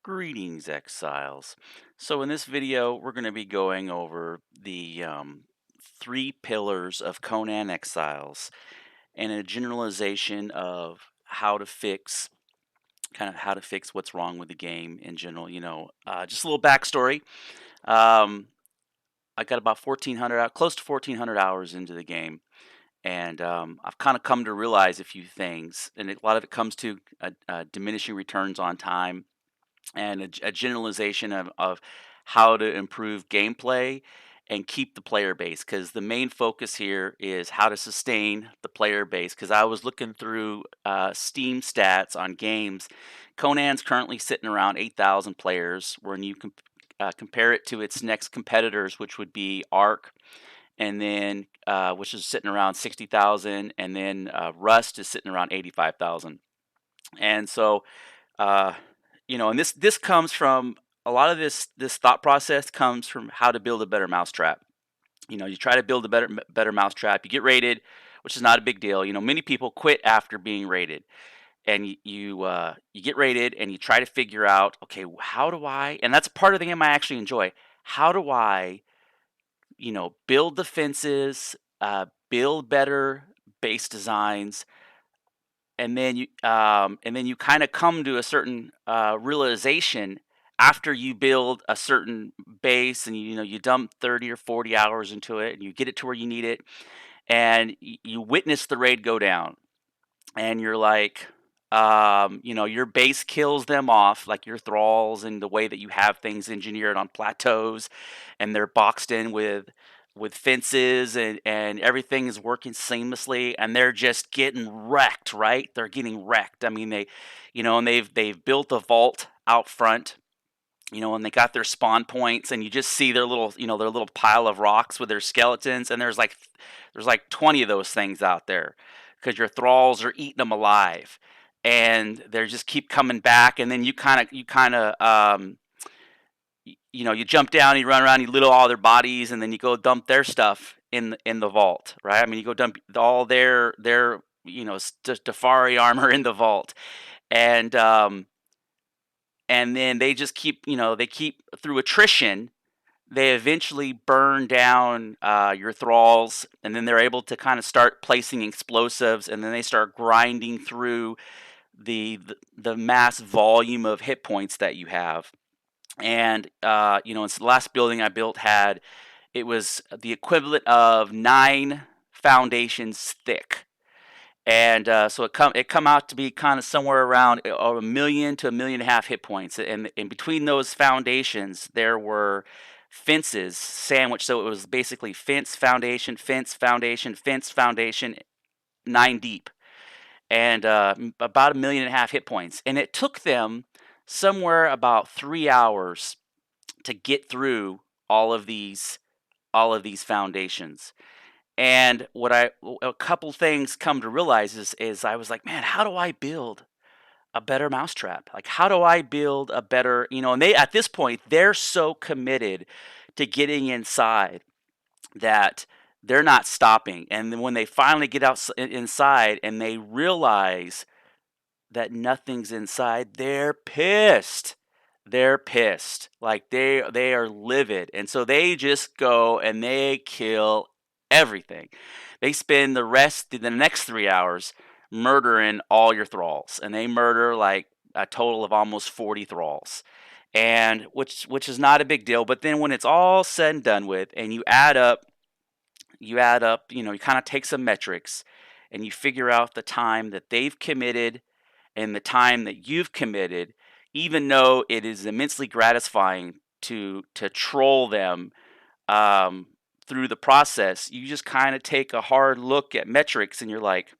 Greetings, exiles. So, in this video, we're going to be going over the three pillars of Conan Exiles and a generalization of how to fix, kind of how to fix what's wrong with the game in general. Just a little backstory. Um, I got about 1,400, close to 1,400 hours into the game, and I've kind of come to realize a few things, and a lot of it comes to diminishing returns on time and a generalization of how to improve gameplay and keep the player base, because the main focus here is how to sustain the player base. Because I was looking through Steam stats on games. Conan's currently sitting around 8,000 players. When you compare it to its next competitors, which would be Ark, and then which is sitting around 60,000, and then Rust is sitting around 85,000. And so uh, and this comes from a lot of this thought process comes from how to build a better mousetrap. You try to build a better mousetrap. You get rated, which is not a big deal. Many people quit after being rated, and you get rated, and you try to figure out, okay, how do I? And that's part of the game I actually enjoy. How do I, build defenses, build better base designs, and then you kind of come to a certain realization after you build a certain base, and you dump 30 or 40 hours into it, and you get it to where you need it, and you witness the raid go down, and you're like, your base kills them off, like your thralls, and the way that you have things engineered on plateaus, and they're boxed in with fences, and everything is working seamlessly, and they're just getting wrecked, right? They're getting wrecked. I mean, and they've built a vault out front, and they got their spawn points, and you just see their little pile of rocks with their skeletons, and there's like 20 of those things out there because your thralls are eating them alive, and they just keep coming back, and then you jump down, you run around, you loot all their bodies, and then you go dump their stuff in the vault, right? I mean, you go dump all their Dafari armor in the vault, and then they just keep through attrition. They eventually burn down your thralls, and then they're able to kind of start placing explosives, and then they start grinding through the mass volume of hit points that you have. And it's the last building I built had it was the equivalent of 9 foundations thick, and so it come out to be kind of somewhere around a million to a million and a half hit points, and in between those foundations there were fences sandwiched, so it was basically fence foundation, fence foundation, fence foundation, 9 deep, and about a million and a half hit points, and it took them somewhere about 3 hours to get through all of these all of these foundations. And a couple things come to realize is I was like, man, how do I build a better mousetrap? Like, how do I build a better, and they, at this point, they're so committed to getting inside that they're not stopping. And then when they finally get inside and they realize that nothing's inside, they're pissed. They're pissed. Like they are livid. And so they just go and they kill everything. They spend the next 3 hours murdering all your thralls, and they murder like a total of almost 40 thralls. And which is not a big deal, but then when it's all said and done with, and you add up, you kind of take some metrics, and you figure out the time that they've committed and the time that you've committed, even though it is immensely gratifying to troll them um, through the process. You just kind of take a hard look at metrics, and you're like,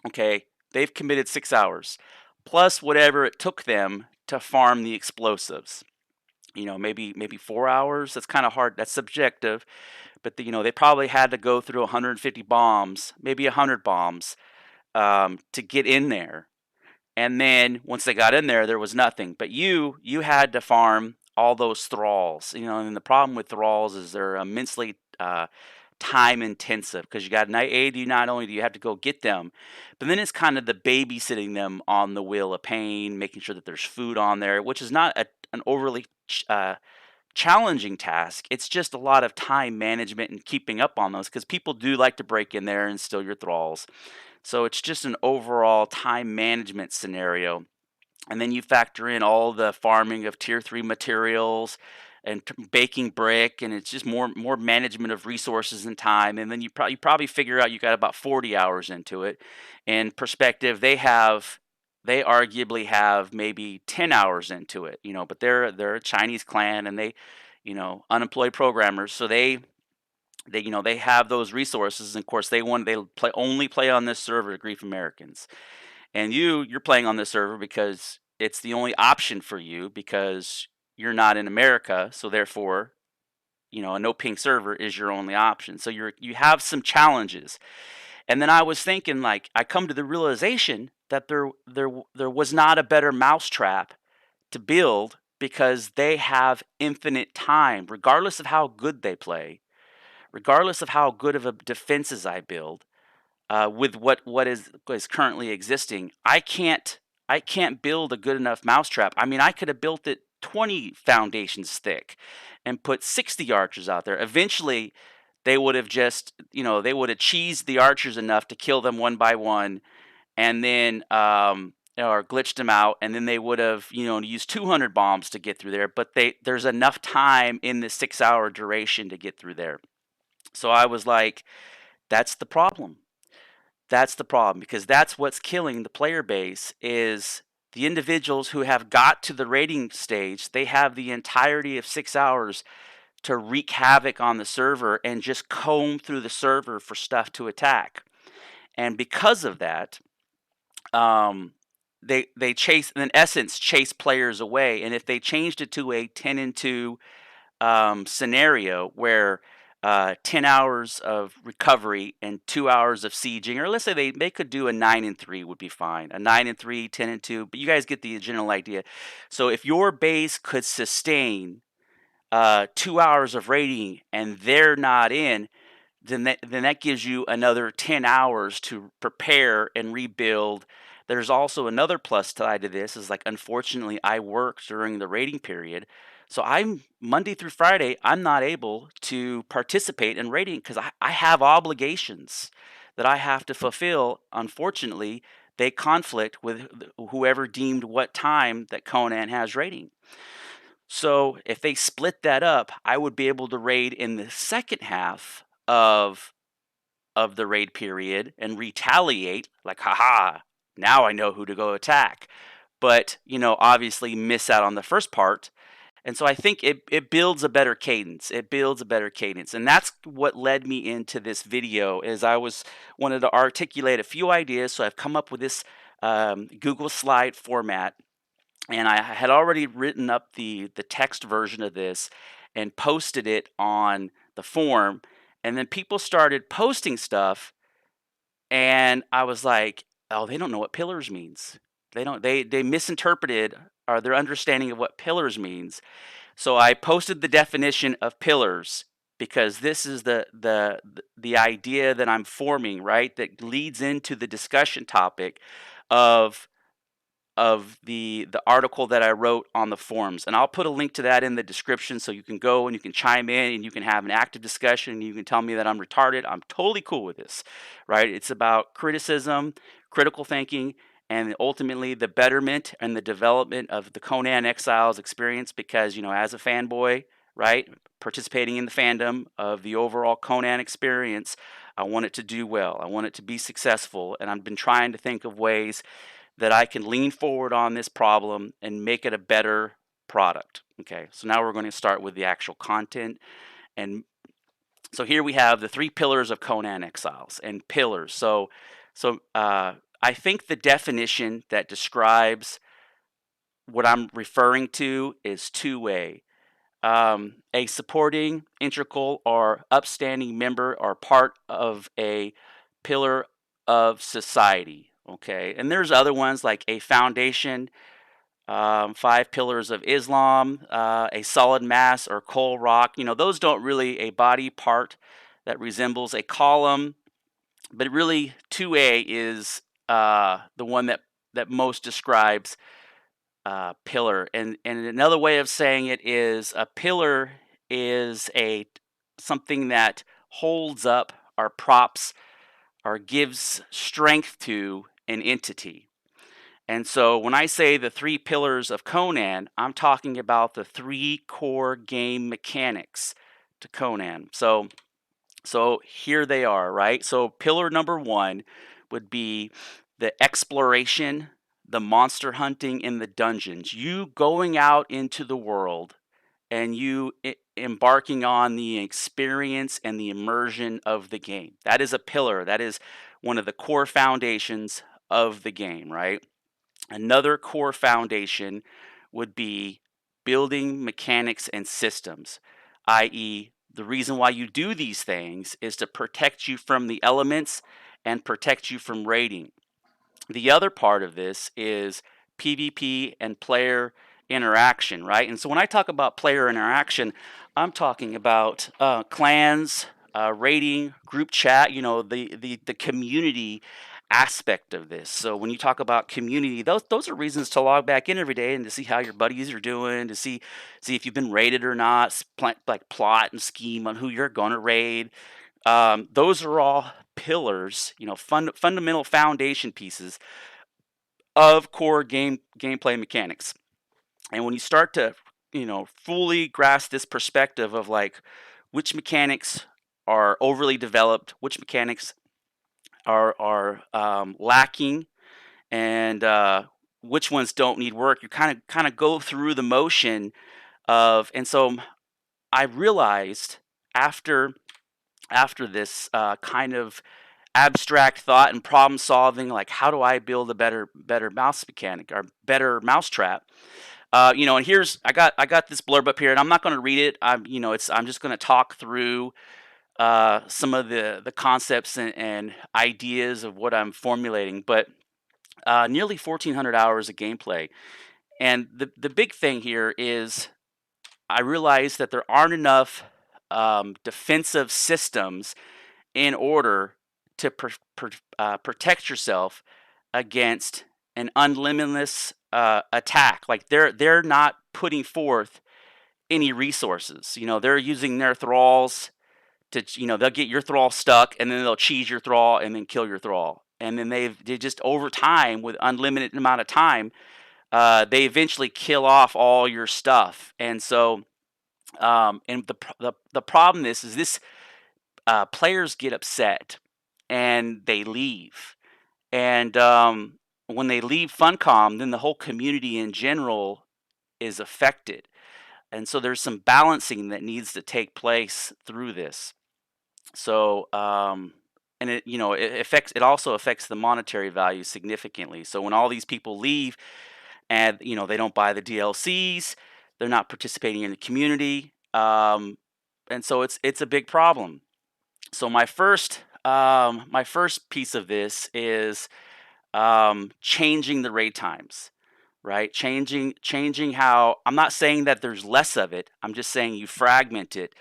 okay, they've committed 6 hours plus whatever it took them to farm the explosives. Maybe 4 hours. That's kind of hard. That's subjective, but they probably had to go through 150 bombs, maybe 100 bombs, to get in there. And then once they got in there, there was nothing. But you had to farm all those thralls. And the problem with thralls is they're immensely time intensive because you got night aid. You not only do you have to go get them, but then it's kind of the babysitting them on the wheel of pain, making sure that there's food on there, which is not an overly challenging task. It's just a lot of time management and keeping up on those because people do like to break in there and steal your thralls. So it's just an overall time management scenario. And then you factor in all the farming of tier 3 materials and baking brick, and it's just more management of resources and time. And then you probably figure out you got about 40 hours into it. In perspective, they arguably have maybe 10 hours into it, but they're a Chinese clan, and they, unemployed programmers, so they have those resources. And of course only play on this server to grief Americans. And you're playing on this server because it's the only option for you because you're not in America, so therefore, a no ping server is your only option. So you have some challenges. And then I was thinking, like, I come to the realization that there was not a better mousetrap to build because they have infinite time, regardless of how good they play, regardless of how good of a defenses I build. With what is currently existing, I can't build a good enough mousetrap. I mean, I could have built it 20 foundations thick and put 60 archers out there. Eventually, they would have just, they would have cheesed the archers enough to kill them one by one, and then or glitched them out, and then they would have, used 200 bombs to get through there. But there's enough time in the 6-hour duration to get through there. So I was like, that's the problem. That's the problem, because that's what's killing the player base is the individuals who have got to the rating stage. They have the entirety of 6 hours to wreak havoc on the server and just comb through the server for stuff to attack. And because of that, they chase, in essence, chase players away. And if they changed it to a 10-2 scenario where 10 hours of recovery and 2 hours of sieging, or let's say they could do a 9-3 would be fine. A 9-3, 10-2, but you guys get the general idea. So if your base could sustain 2 hours of raiding and they're not in, then that gives you another 10 hours to prepare and rebuild. There's also another plus side to this is, like, unfortunately I work during the raiding period. So I'm Monday through Friday, I'm not able to participate in raiding because I have obligations that I have to fulfill. Unfortunately, they conflict with whoever deemed what time that Conan has raiding. So if they split that up, I would be able to raid in the second half of the raid period and retaliate, like, haha, now I know who to go attack. But, obviously miss out on the first part. And so I think it builds a better cadence. It builds a better cadence. And that's what led me into this video, is I wanted to articulate a few ideas. So I've come up with this Google slide format. And I had already written up the text version of this and posted it on the forum. And then people started posting stuff, and I was like, "Oh, they don't know what pillars means. They misinterpreted, or their understanding of what pillars means." So I posted the definition of pillars because this is the idea that I'm forming, right? That leads into the discussion topic of the article that I wrote on the forums. And I'll put a link to that in the description so you can go and you can chime in and you can have an active discussion and you can tell me that I'm retarded. I'm totally cool with this, right? It's about criticism, critical thinking, and ultimately the betterment and the development of the Conan Exiles experience, because, as a fanboy, right, participating in the fandom of the overall Conan experience, I want it to do well. I want it to be successful, and I've been trying to think of ways that I can lean forward on this problem and make it a better product. Okay, so now we're going to start with the actual content. And so here we have the 3 pillars of Conan Exiles and pillars. So I think the definition that describes what I'm referring to is two-way. A supporting, integral, or upstanding member or part of a pillar of society. Okay, and there's other ones like a foundation, 5 pillars of Islam, a solid mass or coal rock. Those don't really a body part that resembles a column, but really 2A is the one that most describes pillar. And another way of saying it is a pillar is a something that holds up or props or gives strength to an entity. And so when I say the three pillars of Conan, I'm talking about the three core game mechanics to Conan. So here they are, right? So pillar number one would be the exploration, the monster hunting in the dungeons. You going out into the world and you embarking on the experience and the immersion of the game. That is a pillar. That is one of the core foundations of the game, right? Another core foundation would be building mechanics and systems, i.e., the reason why you do these things is to protect you from the elements and protect you from raiding. The other part of this is PvP and player interaction, right? And so when I talk about player interaction, I'm talking about clans, raiding, group chat, the community aspect of this. So when you talk about community, those are reasons to log back in every day and to see how your buddies are doing, to see if you've been raided or not, like plot and scheme on who you're going to raid. Those are all pillars, fundamental foundation pieces of core gameplay mechanics. And when you start to, fully grasp this perspective of like which mechanics are overly developed, which mechanics are lacking, and which ones don't need work, you kind of go through the motion of. And so I realized after this kind of abstract thought and problem solving, like how do I build a better mouse mechanic or better mousetrap. And here's I got this blurb up here, and I'm not going to read it. I'm just going to talk through some of the concepts and ideas of what I'm formulating. But nearly 1,400 hours of gameplay, and the big thing here is I realized that there aren't enough defensive systems in order to protect yourself against an unlimitless attack. Like they're not putting forth any resources. They're using their thralls to, they'll get your thrall stuck, and then they'll cheese your thrall and then kill your thrall. And then they just over time, with unlimited amount of time, they eventually kill off all your stuff. And so, and the problem is this players get upset and they leave. And when they leave Funcom, then the whole community in general is affected. And so there's some balancing that needs to take place through this. So, and it also affects the monetary value significantly. So when all these people leave and, they don't buy the DLCs, they're not participating in the community. And so it's a big problem. So my first piece of this is changing the raid times, right? Changing how. I'm not saying that there's less of it. I'm just saying you fragment it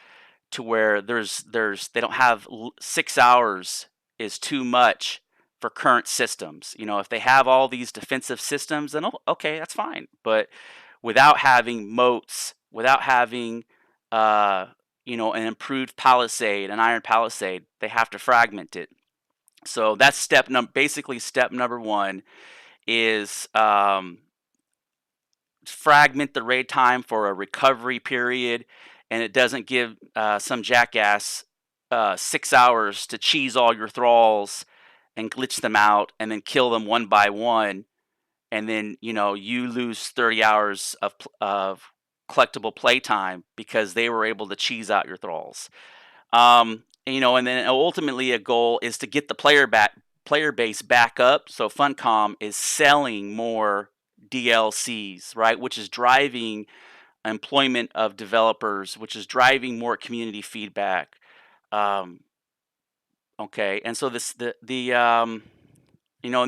to where they don't have 6 hours is too much for current systems. If they have all these defensive systems, then okay, that's fine. But without having moats, without having an improved palisade, an iron palisade, they have to fragment it. So that's basically step number one is fragment the raid time for a recovery period, and it doesn't give some jackass 6 hours to cheese all your thralls and glitch them out and then kill them one by one, and then you lose 30 hours of collectible playtime because they were able to cheese out your thralls. And then ultimately a goal is to get the player base back up. So Funcom is selling more DLCs, right? Which is driving employment of developers, which is driving more community feedback. Okay, and so and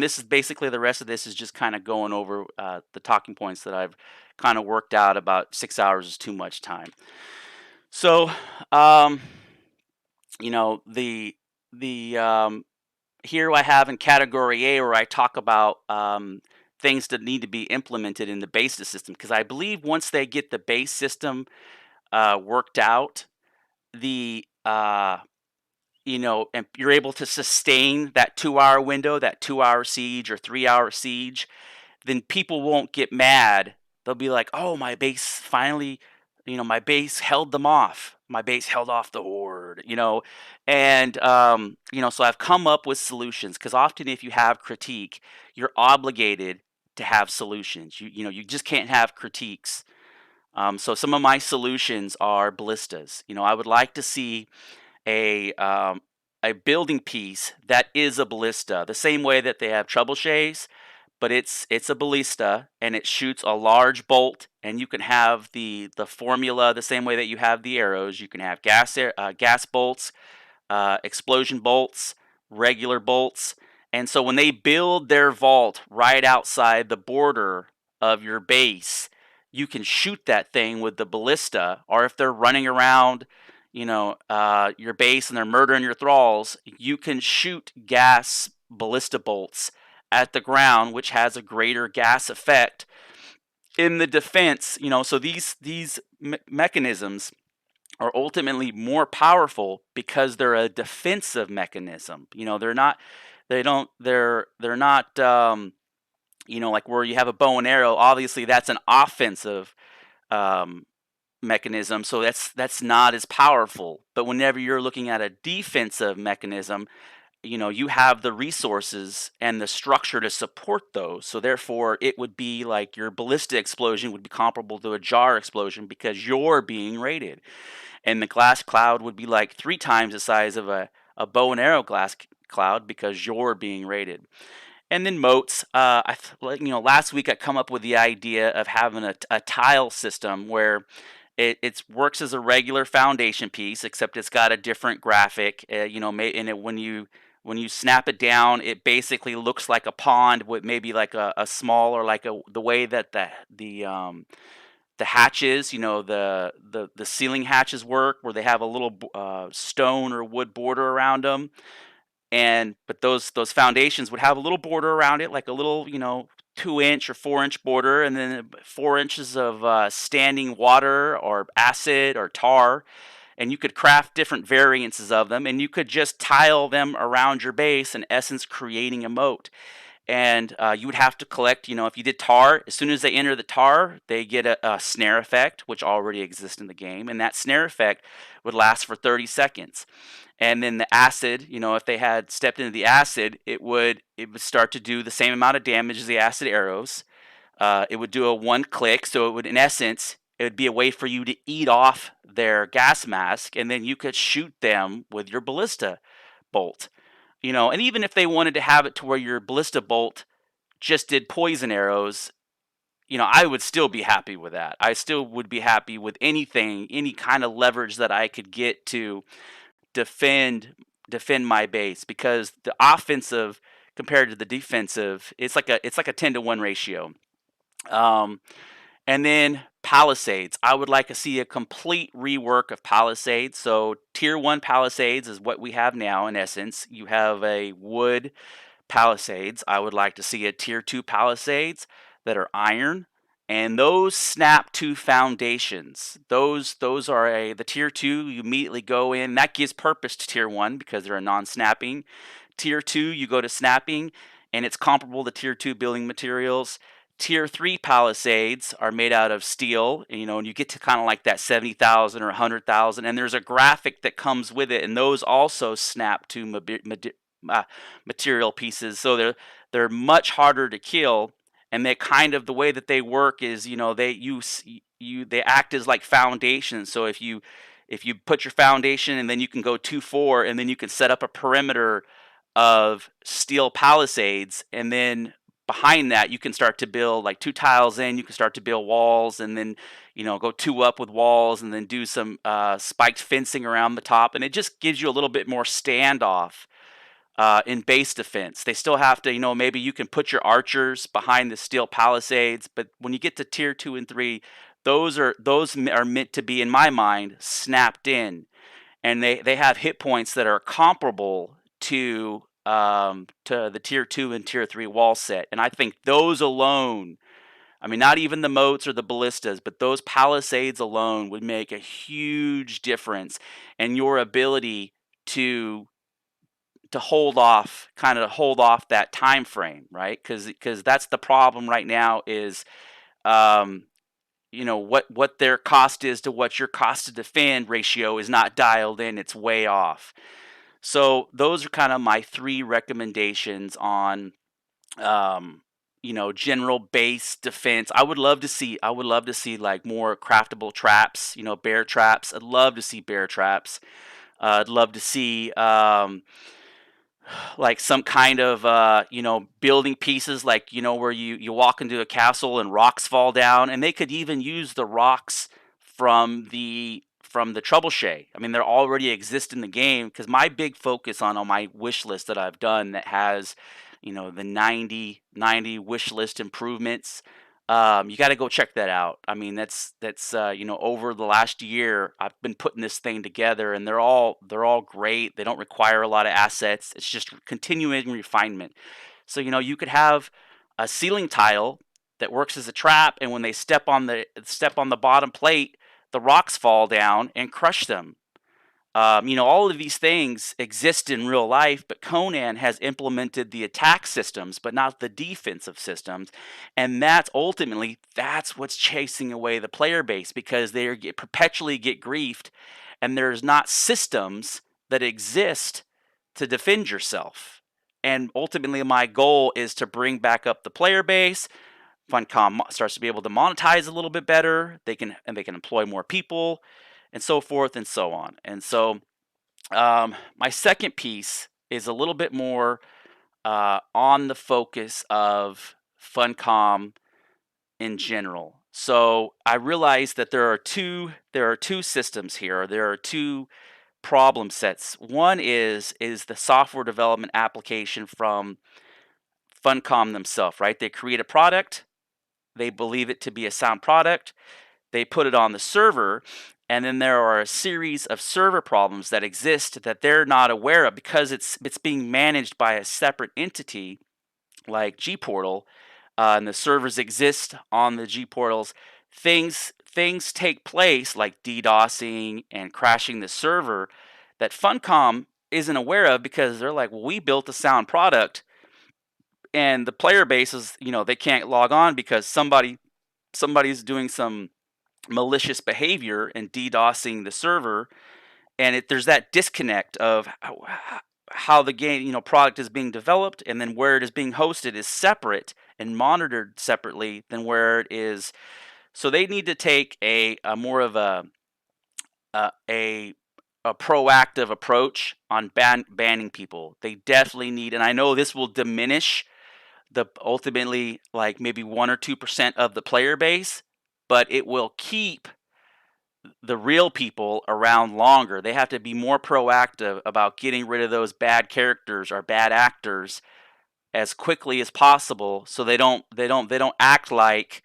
this is basically the rest of this is just kind of going over the talking points that I've kind of worked out about 6 hours is too much time. So, The here I have in category A where I talk about things that need to be implemented in the base system, because I believe once they get the base system worked out, the and you're able to sustain that 2 hour window, that 2 hour siege or 3 hour siege, then people won't get mad. They'll be like, "Oh, my base finally, my base held them off. My base held off the horde." So I've come up with solutions, because often if you have critique, you're obligated to have solutions. You just can't have critiques. So some of my solutions are ballistas. I would like to see a um, a building piece that is a ballista, the same way that they have trebuchets, but it's a ballista and it shoots a large bolt, and you can have the formula the same way that you have the arrows. You can have gas bolts, explosion bolts, regular bolts. And so when they build their vault right outside the border of your base, you can shoot that thing with the ballista. Or if they're running around, your base and they're murdering your thralls, you can shoot gas ballista bolts at the ground, which has a greater gas effect in the defense. So these mechanisms are ultimately more powerful because they're a defensive mechanism. They're not like where you have a bow and arrow. Obviously, that's an offensive um, mechanism, so that's not as powerful. But whenever you're looking at a defensive mechanism, you have the resources and the structure to support those. So therefore, it would be like your ballista explosion would be comparable to a jar explosion because you're being raided, and the glass cloud would be like 3 times the size of a bow and arrow glass cloud because you're being raided. And then moats. Last week I come up with the idea of having a tile system where it works as a regular foundation piece, except it's got a different graphic. And when you snap it down, it basically looks like a pond with maybe like a small, or like the way that the hatches, the ceiling hatches work, where they have a little stone or wood border around them. But those foundations would have a little border around it, like a little 2 inch or 4 inch border, and then 4 inches of standing water or acid or tar. And you could craft different variances of them, and you could just tile them around your base, in essence creating a moat. And you would have to collect, if you did tar, as soon as they enter the tar, they get a snare effect, which already exists in the game, and that snare effect would last for 30 seconds. And then the acid, if they had stepped into the acid, it would start to do the same amount of damage as the acid arrows. It would do a 1 click, so it would, in essence, it would be a way for you to eat off their gas mask, and then you could shoot them with your ballista bolt. And even if they wanted to have it to where your ballista bolt just did poison arrows, I would still be happy with that. I still would be happy with anything, any kind of leverage that I could get to defend my base, because the offensive compared to the defensive, it's like a 10-to-1 ratio. Um, and then Palisades. I would like to see a complete rework of Palisades. So tier 1 Palisades is what we have now, in essence. You have a wood Palisades. I would like to see a tier 2 Palisades that are iron. And those snap to foundations. Those are the tier 2, you immediately go in. That gives purpose to tier 1 because they're a non-snapping. Tier 2, you go to snapping, and it's comparable to tier 2 building materials. Tier 3 Palisades are made out of steel, and you get to kind of like that 70,000 or 100,000, and there's a graphic that comes with it, and those also snap to material pieces. So they're much harder to kill, and they kind of, the way that they work is, they act as like foundations. So if you put your foundation, and then you can go 2-4, and then you can set up a perimeter of steel palisades, and then behind that you can start to build, like 2 tiles in, you can start to build walls, and then go 2 up with walls, and then do some spiked fencing around the top, and it just gives you a little bit more standoff in base defense. They still have to, maybe you can put your archers behind the steel palisades, but when you get to tier 2 and 3, those are meant to be, in my mind, snapped in. and they have hit points that are comparable to the tier 2 and tier 3 wall set. And I think those alone, I mean, not even the moats or the ballistas, but those palisades alone would make a huge difference in your ability to hold off that time frame, right? Because that's the problem right now is, um, what their cost is to what your cost to defend ratio is not dialed in. It's way off. So those are kind of my three recommendations on, general base defense. I would love to see like more craftable traps, bear traps. I'd love to see bear traps. I'd love to see, like some kind of, building pieces, like, where you walk into a castle and rocks fall down, and they could even use the rocks from the trebuchet. I mean, they already exist in the game, because my big focus on my wish list that I've done that has, the 90 wish list improvements. You got to go check that out. I mean, that's over the last year I've been putting this thing together, and they're all great. They don't require a lot of assets. It's just continuing refinement. So you could have a ceiling tile that works as a trap, and when they step on the bottom plate, the rocks fall down and crush them. All of these things exist in real life, but Conan has implemented the attack systems, but not the defensive systems, and that's what's chasing away the player base, because perpetually get griefed, and there's not systems that exist to defend yourself. And ultimately, my goal is to bring back up the player base. Funcom starts to be able to monetize a little bit better. They can employ more people, and so forth and so on. And so, my second piece is a little bit more, on the focus of Funcom in general. So I realize that there are two systems here. There are two problem sets. One is the software development application from Funcom themselves, right? They create a product, they believe it to be a sound product, they put it on the server, and then there are a series of server problems that exist that they're not aware of, because it's being managed by a separate entity like gPortal, and the servers exist on the gPortals. Things take place like DDoSing and crashing the server that Funcom isn't aware of, because they're like, well, we built a sound product, and the player base is, they can't log on because somebody's doing some malicious behavior and DDoSing the server, and there's that disconnect of how the game, product is being developed, and then where it is being hosted is separate and monitored separately than where it is. So they need to take a more of a, a a proactive approach on banning people. They definitely need, and I know this will diminish the ultimately like maybe 1 or 2% of the player base, but it will keep the real people around longer. They have to be more proactive about getting rid of those bad characters or bad actors as quickly as possible, so they don't act like,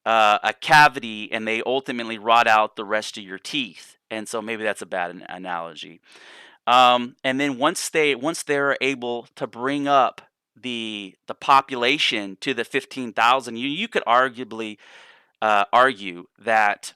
a cavity, and they ultimately rot out the rest of your teeth. And so maybe that's a bad analogy. And then once they're able to bring up the population to the 15,000, you could arguably, argue that,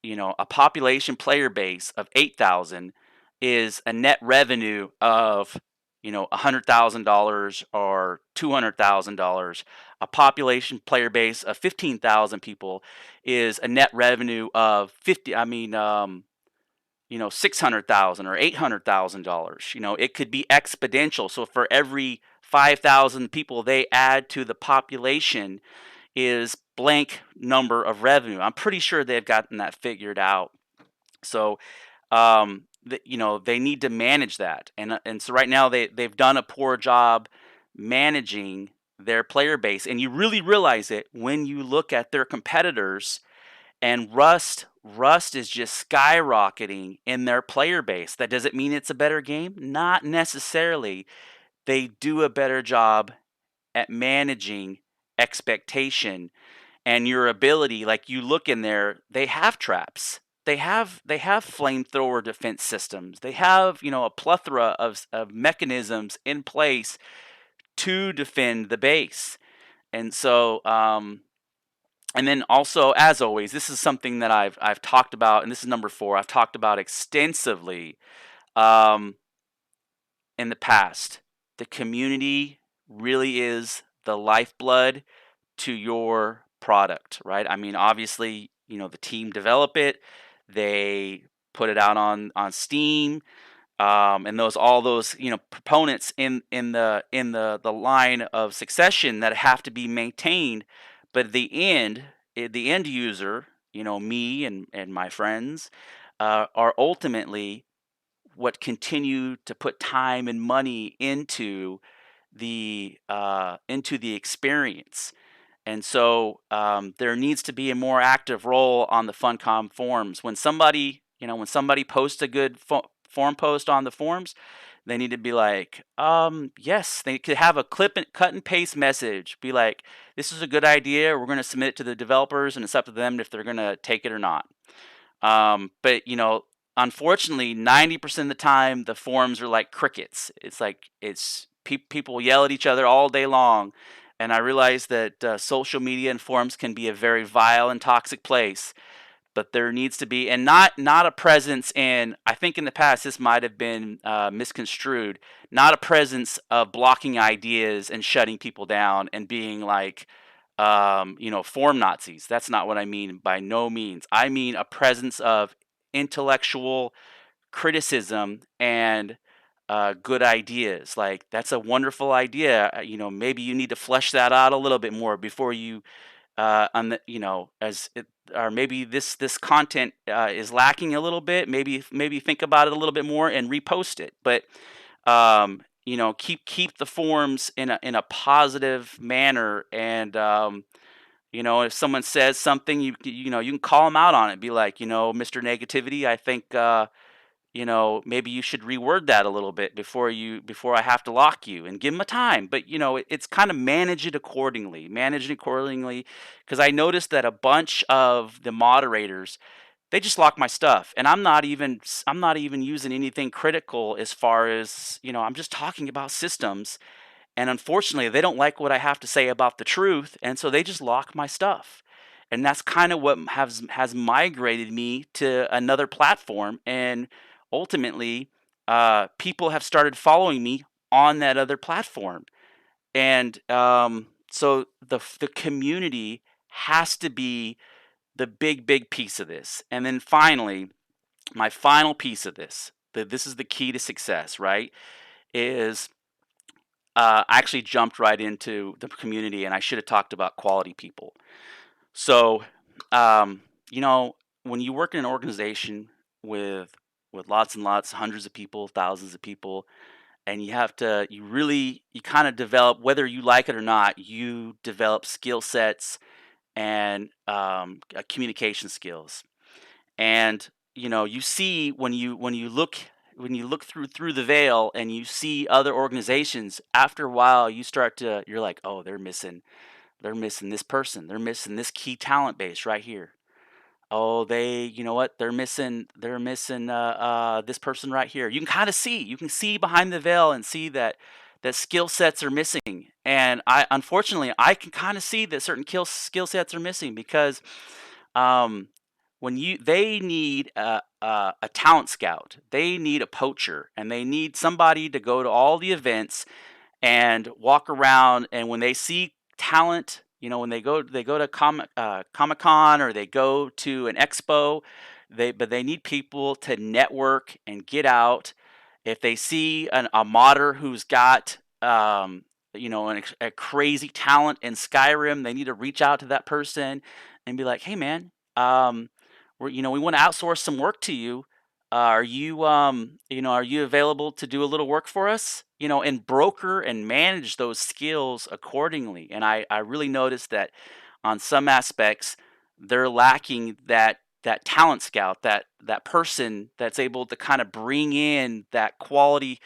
a population player base of 8,000 is a net revenue of, $100,000 or $200,000. A population player base of 15,000 people is a net revenue of 50. I mean, 600,000 or $800,000. It could be exponential. So for every 5,000 people they add to the population is blank number of revenue. I'm pretty sure they've gotten that figured out. So, they need to manage that, and so right now they've done a poor job managing their player base, and you really realize it when you look at their competitors. And Rust is just skyrocketing in their player base. That doesn't mean it's a better game, not necessarily. They do a better job at managing expectation and your ability. Like, you look in there, they have traps. they have flamethrower defense systems. They have, a plethora of mechanisms in place to defend the base. And so, and then also, as always, this is something that I've talked about, and this is number 4. I've talked about extensively um, in the past. The community really is the lifeblood to your product, right? I mean, obviously, the team develop it, they put it out on Steam, and all those proponents in the line of succession that have to be maintained. But the end user, me and my friends, are ultimately what continue to put time and money into the experience. And so there needs to be a more active role on the Funcom forums. When somebody posts a good forum post on the forums, they need to be like, yes, they could have a cut and paste message. Be like, this is a good idea. We're going to submit it to the developers, and it's up to them if they're going to take it or not. But unfortunately, 90% of the time, the forums are like crickets. It's like people yell at each other all day long, and I realize that social media and forums can be a very vile and toxic place. But there needs to be, and not a presence in. I think in the past this might have been misconstrued. Not a presence of blocking ideas and shutting people down and being like, form Nazis. That's not what I mean by no means. I mean a presence of intellectual criticism and good ideas. Like, that's a wonderful idea. Maybe you need to flesh that out a little bit more before you, on the, as it, or maybe this content is lacking a little bit. Maybe think about it a little bit more and repost it. But keep the forums in a positive manner. And if someone says something, you can call them out on it. Be like, Mr. Negativity, I think maybe you should reword that a little bit before I have to lock you, and give them a time. But it's kind of manage it accordingly, because I noticed that a bunch of the moderators, they just lock my stuff, and I'm not even using anything critical, as far as I'm just talking about systems. And unfortunately, they don't like what I have to say about the truth, and so they just lock my stuff. And that's kind of what has migrated me to another platform. And ultimately, people have started following me on that other platform. And so the community has to be the big piece of this. And then finally, my final piece of this is the key to success, right? Is I actually jumped right into the community, and I should have talked about quality people. So, um, you know, when you work in an organization with lots and lots, hundreds of people, thousands of people, and you kind of develop, whether you like it or not, you develop skill sets and communication skills. And you see, when you look through the veil and you see other organizations, after a while you're like, oh, they're missing this person, they're missing this key talent base right here. Oh, you know what, they're missing this person right here. You can see behind the veil and see that skill sets are missing. And unfortunately, I can kind of see that certain skill sets are missing, because um, they need a talent scout, they need a poacher, and they need somebody to go to all the events and walk around. And when they see talent, when they go to Comic Con, or they go to an expo, they need people to network and get out. If they see a modder who's got a crazy talent in Skyrim, they need to reach out to that person and be like, hey man, we want to outsource some work to you. Are you available to do a little work for us? And broker and manage those skills accordingly. And I really noticed that on some aspects, they're lacking that talent scout, that person that's able to kind of bring in that quality.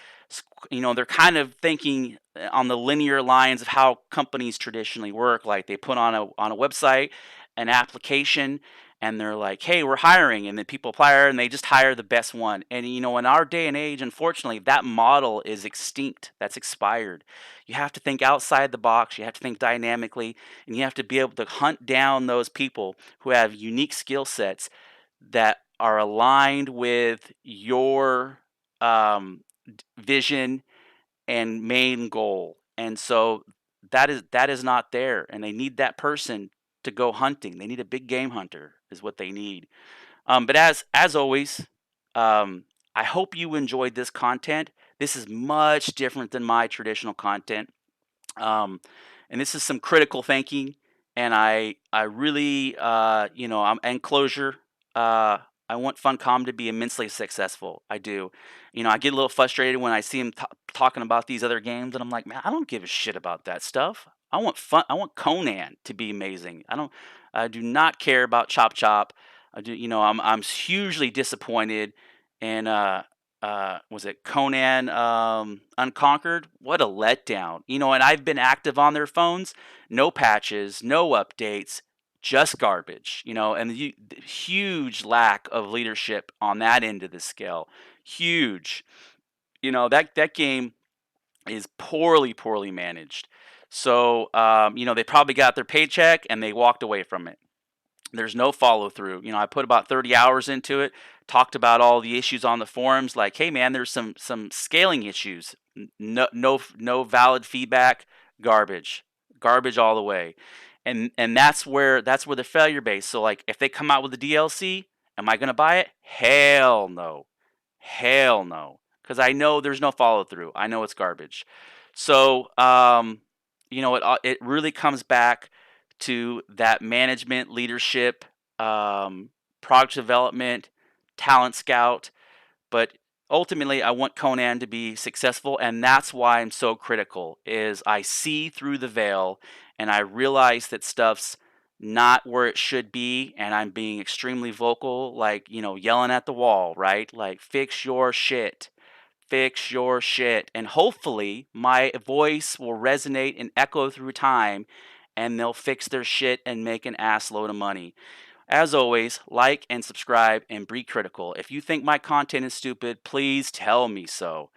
They're kind of thinking on the linear lines of how companies traditionally work. Like, they put on a website an application, and they're like, "Hey, we're hiring," and then people apply and they just hire the best one. And in our day and age, unfortunately, that model is extinct. That's expired. You have to think outside the box. You have to think dynamically, and you have to be able to hunt down those people who have unique skill sets that are aligned with your vision and main goal. And so that is not there, and they need that person to go hunting. They need a big game hunter, is what they need. But as always, I hope you enjoyed this content. This is much different than my traditional content. Um, and this is some critical thinking, and I really I'm and closure. Uh, I want Funcom to be immensely successful. I do. I get a little frustrated when I see him talking about these other games, and I'm like, man, I don't give a shit about that stuff. I want fun. I want Conan to be amazing. I don't. I do not care about Chop Chop. I do. I'm hugely disappointed in was it Conan Unconquered? What a letdown. And I've been active on their phones, no patches, no updates, just garbage. And the huge lack of leadership on that end of the scale. Huge. That game is poorly managed. So they probably got their paycheck and they walked away from it. There's no follow through. I put about 30 hours into it, talked about all the issues on the forums, like, hey man, there's some scaling issues. No valid feedback, garbage. Garbage all the way. And that's where the failure base. So like if they come out with the DLC, am I gonna buy it? Hell no. Hell no. Because I know there's no follow through. I know it's garbage. So it really comes back to that management, leadership, product development, talent scout. But ultimately, I want Conan to be successful, and that's why I'm so critical. Is I see through the veil, and I realize that stuff's not where it should be, and I'm being extremely vocal, like yelling at the wall, right? Like fix your shit. Fix your shit. And hopefully, my voice will resonate and echo through time, and they'll fix their shit and make an ass load of money. As always, like and subscribe and be critical. If you think my content is stupid, please tell me so.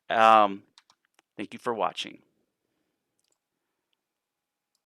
Um, Thank you for watching.